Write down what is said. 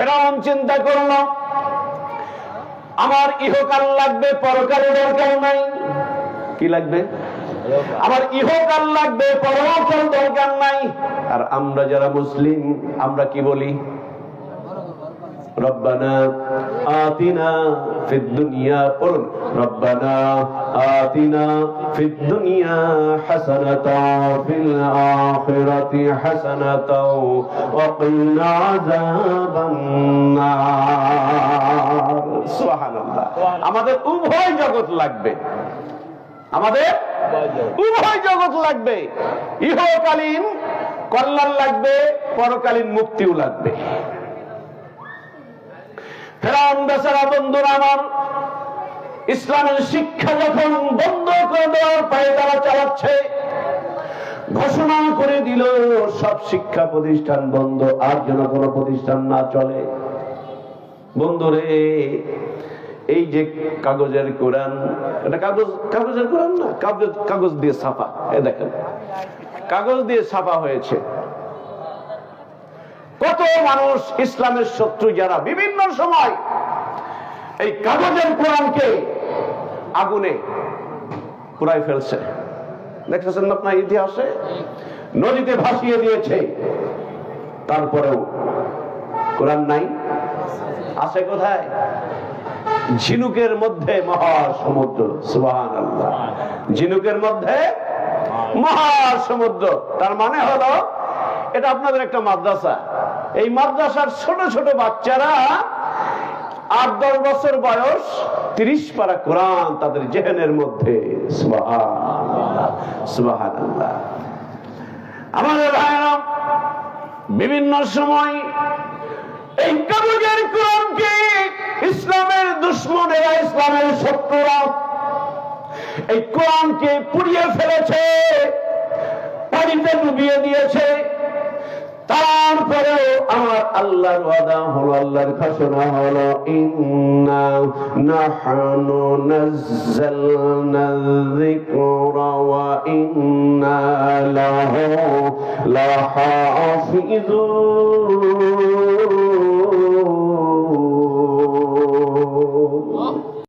ফেরাউন চিন্তা করলো আমার ইহকাল লাগবে, পরকালের দরকার নাই। কি লাগবে? আমার ইহকাল লাগবে, পরকাল দরকার নাই। আর আমরা যারা মুসলিম আমরা কি বলি? রব্বানা আতিনা ফিদ দুনিয়া, পড়ুন, রব্বানা আতিনা ফিদ দুনিয়া হাসানাতাও ফিল আখিরাতি হাসানাতাও ওয়া কিনা আযাবান নার। সুবহানাল্লাহ। আমাদের উভয় জগৎ লাগবে, আমাদের উভয় জগৎ লাগবে। ইহকালীন কল্যাণ লাগবে, পরকালীন মুক্তিও লাগবে। ফেরাউন বেচারা বন্ধুরা আমার ইসলামের শিক্ষা যখন বন্ধ করে দেওয়ার পায়ে তারা চালাচ্ছে, ঘোষণা করে দিল সব শিক্ষা প্রতিষ্ঠান বন্ধ, আর যেন কোনো প্রতিষ্ঠান না চলে। বন্ধুরে, এই যে কাগজের কোরআন, এটা কাগজের কোরআন না, কাগজ দিয়ে ছাপা। এ দেখেন, কাগজ দিয়ে ছাপা হয়েছে। কত মানুষ ইসলামের শত্রু যারা বিভিন্ন সময় এই কাগজের কোরআনকে আগুনে পুড়াই ফেলছে, দেখতেছেন আপনার ইতিহাসে, নদীতে ভাসিয়ে দিয়েছে। তারপরেও কোরআন নাই, আছে কোথায়? ঝিনুকের মধ্যে মহাসমুদ্র। সুবহানাল্লাহ। ঝিনুকের মধ্যে মহাসমুদ্র। তার মানে হলো এটা আপনাদের একটা মাদ্রাসা। এই মাদ্রাসার ছোট ছোট বাচ্চারা 8-10 বছর বয়স, 30 পারা কোরআন তাদের জেহেনের মধ্যে। সুবহানাল্লাহ, সুবহানাল্লাহ। আমাদের ভাইরা বিভিন্ন সময় এই কাগজের কোরআনকে ইসলামের দুশমনেরা, ইসলামের শত্রুরা এই কোরআনকে পুড়িয়ে ফেলেছে, পানিতে ডুবিয়ে দিয়েছে। তারপরে আমার আল্লাহর ওয়াদা হলো, আল্লাহর ঘোষণা হলো, ইন্না নাহনু নাযালনা যিকরা ওয়া ইন্না লাহু লাহাফিজুন।